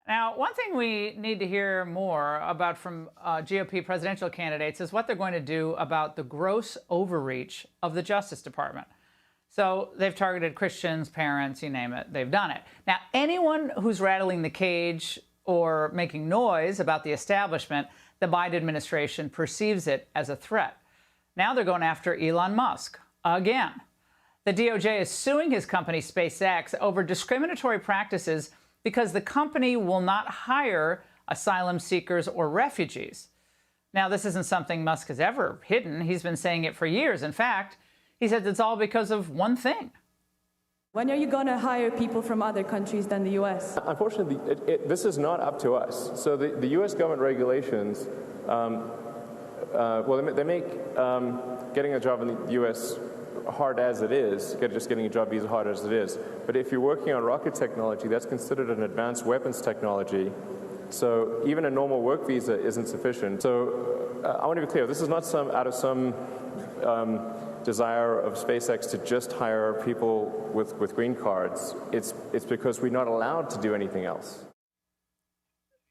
Now, one thing we need to hear more about from GOP presidential candidates is what they're going to do about the gross overreach of the Justice Department. So they've targeted Christians, parents, you name it, they've done it. Now, anyone who's rattling the cage or making noise about the establishment, the Biden administration perceives it as a threat. Now they're going after Elon Musk again. The DOJ is suing his company, SpaceX, over discriminatory practices because the company will not hire asylum seekers or refugees. Now, this isn't something Musk has ever hidden. He's been saying it for years. In fact, he says it's all because of one thing. When are you going to hire people from other countries than the U.S.? Unfortunately, this is not up to us. So the U.S. government regulations, they make getting a job in the U.S. hard as it is, just getting a job visa hard as it is. But if you're working on rocket technology, that's considered an advanced weapons technology. So even a normal work visa isn't sufficient. So I want to be clear, this is not out of some desire of SpaceX to just hire people with green cards. It's because we're not allowed to do anything else.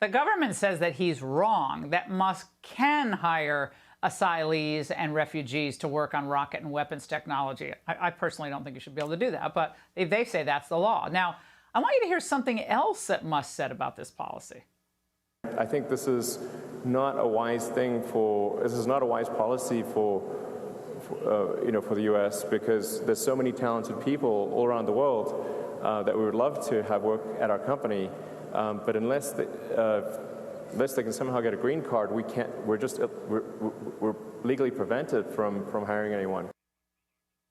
The government says that he's wrong, that Musk can hire asylees and refugees to work on rocket and weapons technology. I personally don't think you should be able to do that, but they say that's the law. Now, I want you to hear something else that Musk said about this policy. I think this is not a wise policy for the U.S. because there's so many talented people all around the world that we would love to have work at our company, but unless they can somehow get a green card, we can't. We're legally prevented from hiring anyone.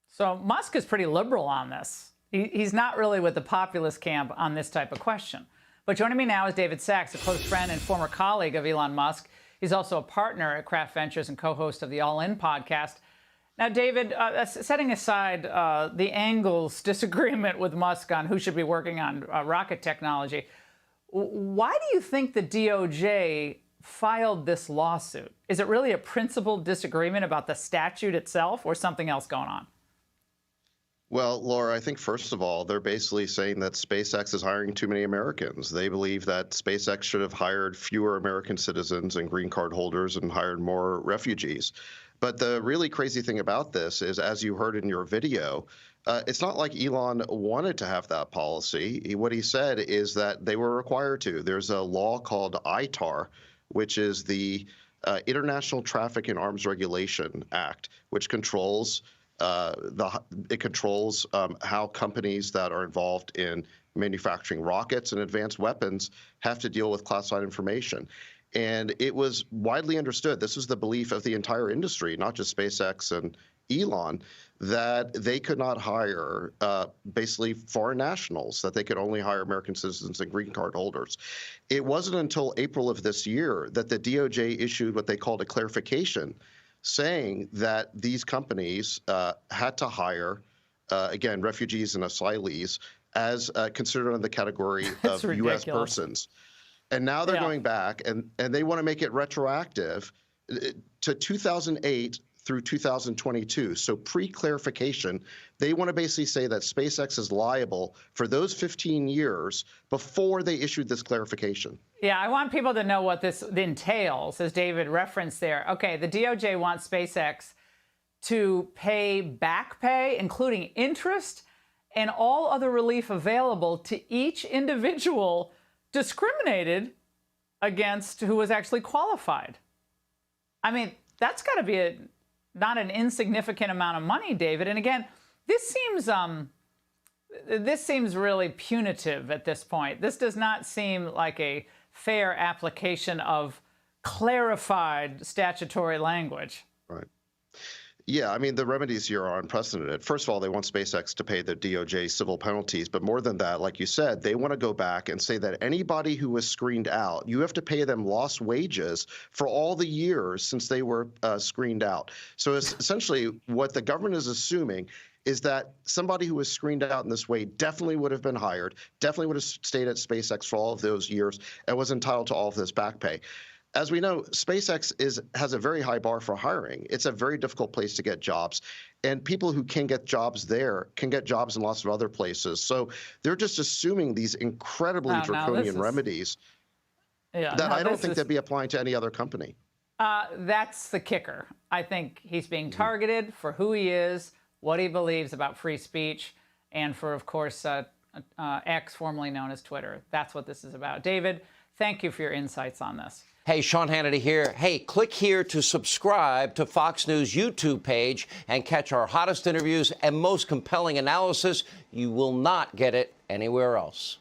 So Musk is pretty liberal on this. He's not really with the populist camp on this type of question. But joining me now is David Sachs, a close friend and former colleague of Elon Musk. He's also a partner at Kraft Ventures and co-host of the All In podcast. Now, David, setting aside the Angles' disagreement with Musk on who should be working on rocket technology, why do you think the DOJ filed this lawsuit? Is it really a principled disagreement about the statute itself or something else going on? Well, Laura, I think first of all, they're basically saying that SpaceX is hiring too many Americans. They believe that SpaceX should have hired fewer American citizens and green card holders and hired more refugees. But the really crazy thing about this is, as you heard in your video, it's not like Elon wanted to have that policy. What he said is that they were required to. There's a law called ITAR, which is the International Traffic in Arms Regulation Act, which controls how companies that are involved in manufacturing rockets and advanced weapons have to deal with classified information. And it was widely understood, this is the belief of the entire industry, not just SpaceX and Elon, that they could not hire basically foreign nationals, that they could only hire American citizens and green card holders. It wasn't until April of this year that the DOJ issued what they called a clarification, saying that these companies had to hire, again, refugees and asylees as considered under the category of U.S. persons. And now they're going back, and they want to make it retroactive to 2008 through 2022. So pre-clarification, they want to basically say that SpaceX is liable for those 15 years before they issued this clarification. Yeah, I want people to know what this entails, as David referenced there. Okay, the DOJ wants SpaceX to pay back pay, including interest and all other relief available to each individual discriminated against who was actually qualified. I mean, that's got to be not an insignificant amount of money, David. And again, this seems really punitive at this point. This does not seem like a fair application of clarified statutory language. Right. Yeah, I mean, the remedies here are unprecedented. First of all, they want SpaceX to pay the DOJ civil penalties. But more than that, like you said, they want to go back and say that anybody who was screened out, you have to pay them lost wages for all the years since they were screened out. So it's essentially what the government is assuming is that somebody who was screened out in this way definitely would have been hired, definitely would have stayed at SpaceX for all of those years, and was entitled to all of this back pay. As we know, SpaceX has a very high bar for hiring. It's a very difficult place to get jobs, and people who can get jobs there can get jobs in lots of other places. So they're just assuming these incredibly draconian remedies Yeah, that no, I don't this think is- they'd be applying to any other company. That's the kicker. I think he's being Mm-hmm. targeted for who he is, what he believes about free speech, and for, of course, X, formerly known as Twitter. That's what this is about. David, thank you for your insights on this. Hey, Sean Hannity here. Hey, click here to subscribe to Fox News YouTube page and catch our hottest interviews and most compelling analysis. You will not get it anywhere else.